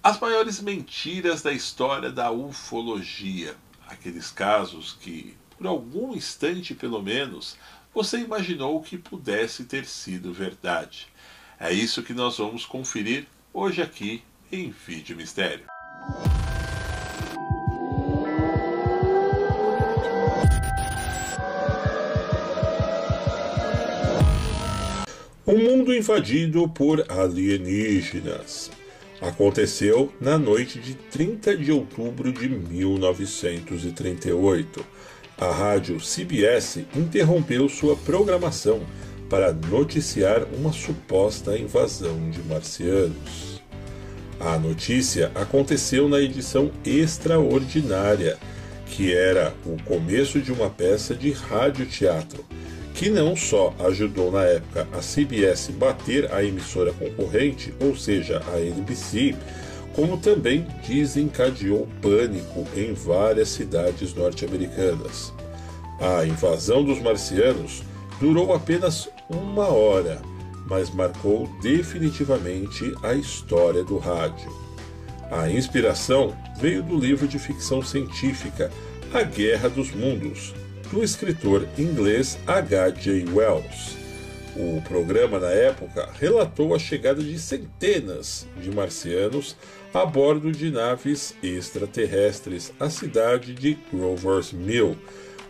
As maiores mentiras da história da ufologia. Aqueles casos que, por algum instante pelo menos, você imaginou que pudesse ter sido verdade. É isso que nós vamos conferir hoje aqui em Vídeo Mistério. Um mundo invadido por alienígenas. Aconteceu na noite de 30 de outubro de 1938. A rádio CBS interrompeu sua programação para noticiar uma suposta invasão de marcianos. A notícia aconteceu na edição extraordinária, que era o começo de uma peça de radioteatro, que não só ajudou na época a CBS bater a emissora concorrente, ou seja, a NBC, como também desencadeou pânico em várias cidades norte-americanas. A invasão dos marcianos durou apenas 1 hora, mas marcou definitivamente a história do rádio. A inspiração veio do livro de ficção científica A Guerra dos Mundos, do escritor inglês H.G. Wells. O programa, na época, relatou a chegada de centenas de marcianos a bordo de naves extraterrestres à cidade de Grover's Mill,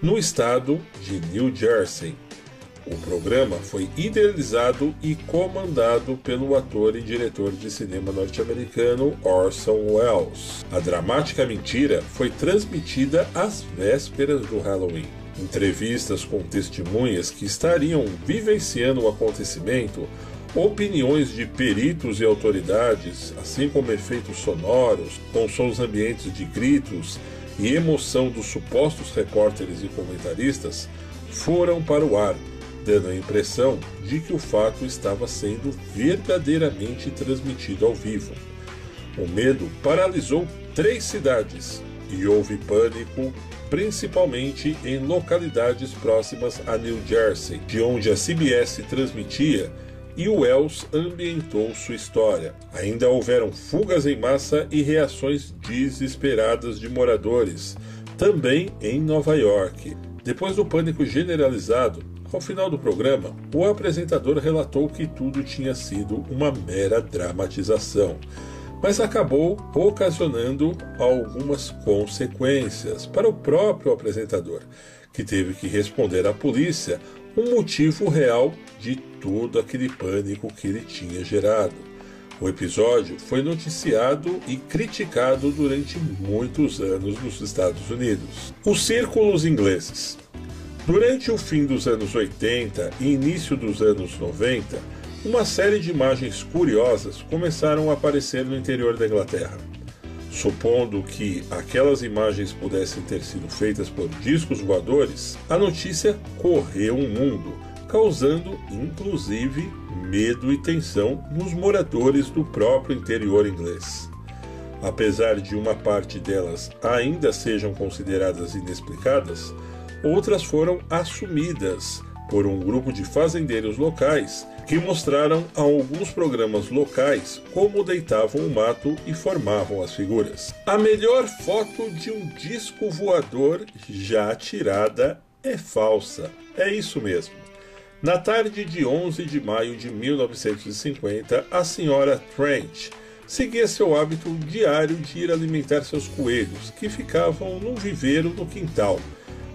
no estado de New Jersey. O programa foi idealizado e comandado pelo ator e diretor de cinema norte-americano Orson Welles. A dramática mentira foi transmitida às vésperas do Halloween. Entrevistas com testemunhas que estariam vivenciando o acontecimento, opiniões de peritos e autoridades, assim como efeitos sonoros, com sons ambientes de gritos e emoção dos supostos repórteres e comentaristas, foram para o ar, dando a impressão de que o fato estava sendo verdadeiramente transmitido ao vivo. O medo paralisou 3 cidades e houve pânico, principalmente em localidades próximas a New Jersey, de onde a CBS transmitia, e Wells ambientou sua história. Ainda houveram fugas em massa e reações desesperadas de moradores, também em Nova York. Depois do pânico generalizado, ao final do programa, o apresentador relatou que tudo tinha sido uma mera dramatização, mas acabou ocasionando algumas consequências para o próprio apresentador, que teve que responder à polícia o motivo real de todo aquele pânico que ele tinha gerado. O episódio foi noticiado e criticado durante muitos anos nos Estados Unidos. Os círculos ingleses. Durante o fim dos anos 80 e início dos anos 90, uma série de imagens curiosas começaram a aparecer no interior da Inglaterra. Supondo que aquelas imagens pudessem ter sido feitas por discos voadores, a notícia correu o mundo, causando inclusive medo e tensão nos moradores do próprio interior inglês. Apesar de uma parte delas ainda sejam consideradas inexplicadas, outras foram assumidas por um grupo de fazendeiros locais que mostraram a alguns programas locais como deitavam o mato e formavam as figuras. A melhor foto de um disco voador já tirada é falsa. É isso mesmo. Na tarde de 11 de maio de 1950, a senhora Trent seguia seu hábito diário de ir alimentar seus coelhos, que ficavam num viveiro no quintal,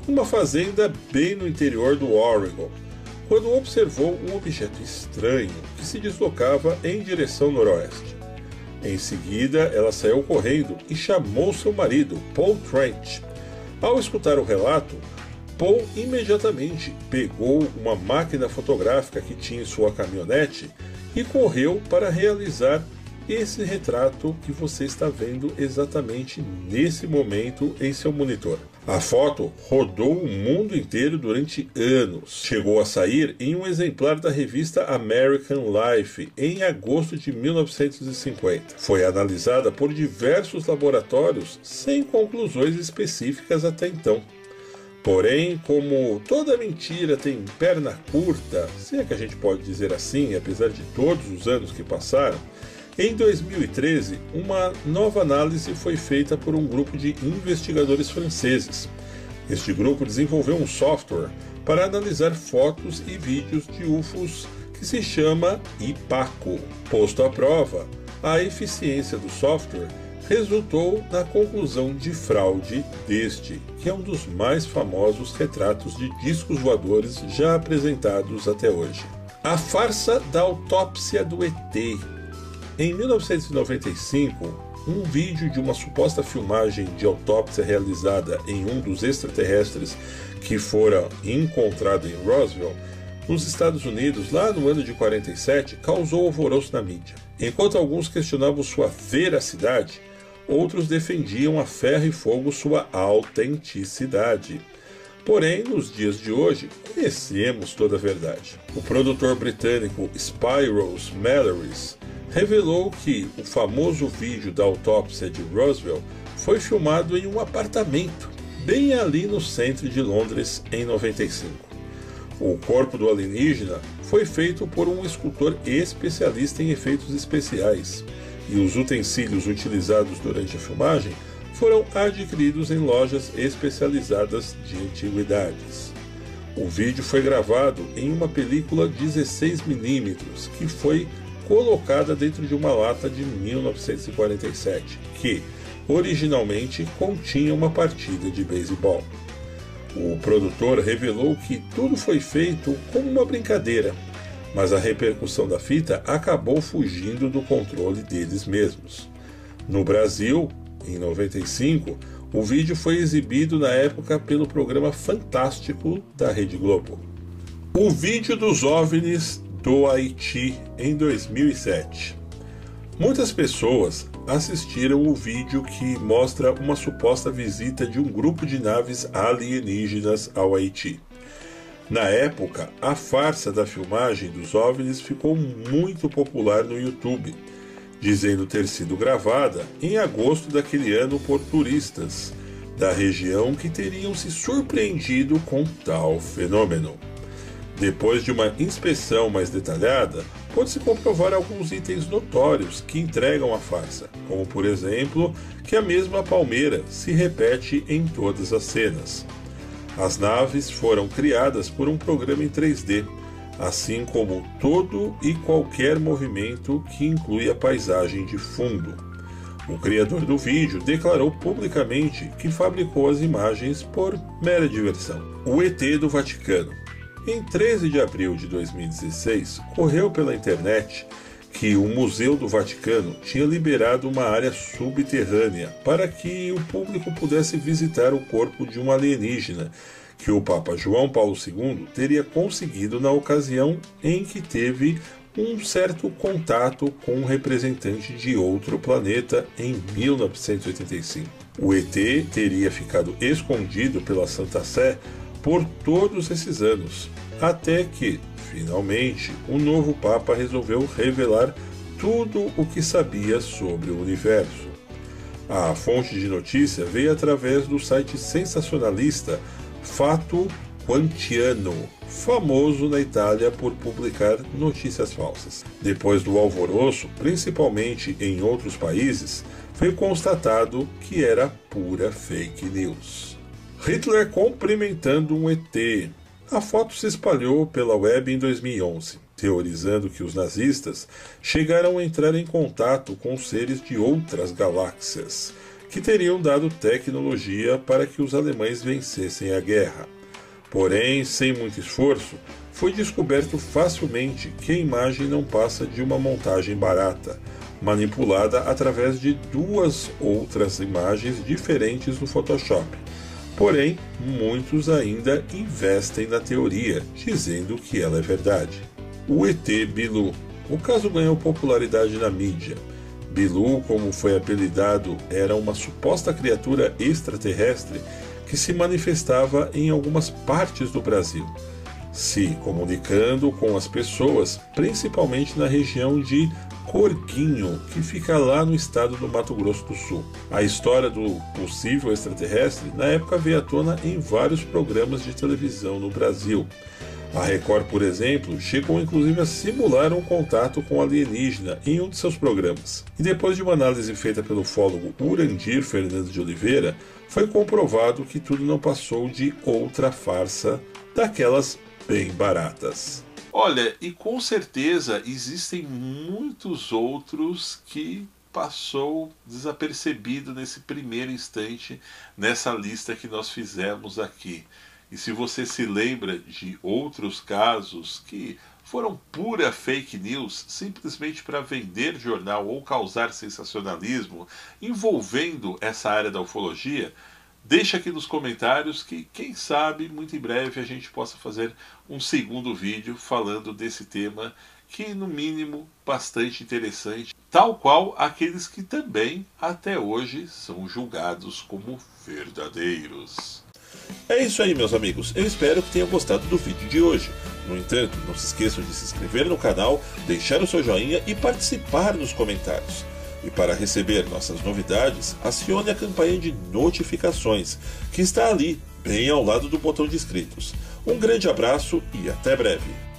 numa fazenda bem no interior do Oregon, quando observou um objeto estranho que se deslocava em direção noroeste. Em seguida, ela saiu correndo e chamou seu marido, Paul Trent. Ao escutar o relato, Paul imediatamente pegou uma máquina fotográfica que tinha em sua caminhonete e correu para realizar esse retrato que você está vendo exatamente nesse momento em seu monitor. A foto rodou o mundo inteiro durante anos. Chegou a sair em um exemplar da revista American Life em agosto de 1950. Foi analisada por diversos laboratórios sem conclusões específicas até então. Porém, como toda mentira tem perna curta, se é que a gente pode dizer assim, apesar de todos os anos que passaram, Em 2013, uma nova análise foi feita por um grupo de investigadores franceses. Este grupo desenvolveu um software para analisar fotos e vídeos de UFOs que se chama IPACO. Posto à prova, a eficiência do software resultou na conclusão de fraude deste, que é um dos mais famosos retratos de discos voadores já apresentados até hoje. A farsa da autópsia do ET. Em 1995, um vídeo de uma suposta filmagem de autópsia realizada em um dos extraterrestres que fora encontrado em Roswell, nos Estados Unidos, lá no ano de 47, causou alvoroço na mídia. Enquanto alguns questionavam sua veracidade, outros defendiam a ferro e fogo sua autenticidade. Porém, nos dias de hoje, conhecemos toda a verdade. O produtor britânico Spiros Mallory revelou que o famoso vídeo da autópsia de Roswell foi filmado em um apartamento, bem ali no centro de Londres, em 95. O corpo do alienígena foi feito por um escultor especialista em efeitos especiais, e os utensílios utilizados durante a filmagem foram adquiridos em lojas especializadas de antiguidades. O vídeo foi gravado em uma película 16mm, que foi colocada dentro de uma lata de 1947, que originalmente continha uma partida de beisebol. O produtor revelou que tudo foi feito como uma brincadeira, mas a repercussão da fita acabou fugindo do controle deles mesmos. No Brasil, em 95, o vídeo foi exibido na época pelo programa Fantástico da Rede Globo. O vídeo dos OVNIs do Haiti em 2007. Muitas pessoas assistiram o vídeo que mostra uma suposta visita de um grupo de naves alienígenas ao Haiti. Na época, a farsa da filmagem dos OVNIs ficou muito popular no YouTube, dizendo ter sido gravada em agosto daquele ano por turistas da região que teriam se surpreendido com tal fenômeno. Depois de uma inspeção mais detalhada, pode-se comprovar alguns itens notórios que entregam a farsa, como por exemplo, que a mesma palmeira se repete em todas as cenas. As naves foram criadas por um programa em 3D, assim como todo e qualquer movimento que inclui a paisagem de fundo. O criador do vídeo declarou publicamente que fabricou as imagens por mera diversão. O ET do Vaticano. Em 13 de abril de 2016, correu pela internet que o Museu do Vaticano tinha liberado uma área subterrânea para que o público pudesse visitar o corpo de um alienígena que o Papa João Paulo II teria conseguido na ocasião em que teve um certo contato com um representante de outro planeta em 1985. O ET teria ficado escondido pela Santa Sé por todos esses anos, até que, finalmente, o novo Papa resolveu revelar tudo o que sabia sobre o universo. A fonte de notícia veio através do site sensacionalista Fato Quantiano, famoso na Itália por publicar notícias falsas. Depois do alvoroço, principalmente em outros países, foi constatado que era pura fake news. Hitler cumprimentando um ET. A foto se espalhou pela web em 2011, teorizando que os nazistas chegaram a entrar em contato com seres de outras galáxias, que teriam dado tecnologia para que os alemães vencessem a guerra. Porém, sem muito esforço, foi descoberto facilmente que a imagem não passa de uma montagem barata, manipulada através de duas outras imagens diferentes no Photoshop. Porém, muitos ainda investem na teoria, dizendo que ela é verdade. O ET Bilu. O caso ganhou popularidade na mídia. Bilu, como foi apelidado, era uma suposta criatura extraterrestre que se manifestava em algumas partes do Brasil, se comunicando com as pessoas, principalmente na região de Corguinho, que fica lá no estado do Mato Grosso do Sul. A história do possível extraterrestre na época veio à tona em vários programas de televisão no Brasil. A Record, por exemplo, chegou inclusive a simular um contato com alienígena em um de seus programas. E depois de uma análise feita pelo ufólogo Urandir Fernandes de Oliveira, foi comprovado que tudo não passou de outra farsa daquelas bem baratas. Olha, e com certeza existem muitos outros que passou desapercebido nesse primeiro instante nessa lista que nós fizemos aqui. E se você se lembra de outros casos que foram pura fake news, simplesmente para vender jornal ou causar sensacionalismo envolvendo essa área da ufologia, deixa aqui nos comentários que, quem sabe, muito em breve a gente possa fazer um segundo vídeo falando desse tema que, no mínimo, bastante interessante, tal qual aqueles que também, até hoje, são julgados como verdadeiros. É isso aí, meus amigos. Eu espero que tenham gostado do vídeo de hoje. No entanto, não se esqueçam de se inscrever no canal, deixar o seu joinha e participar nos comentários. E para receber nossas novidades, acione a campanha de notificações, que está ali, bem ao lado do botão de inscritos. Um grande abraço e até breve!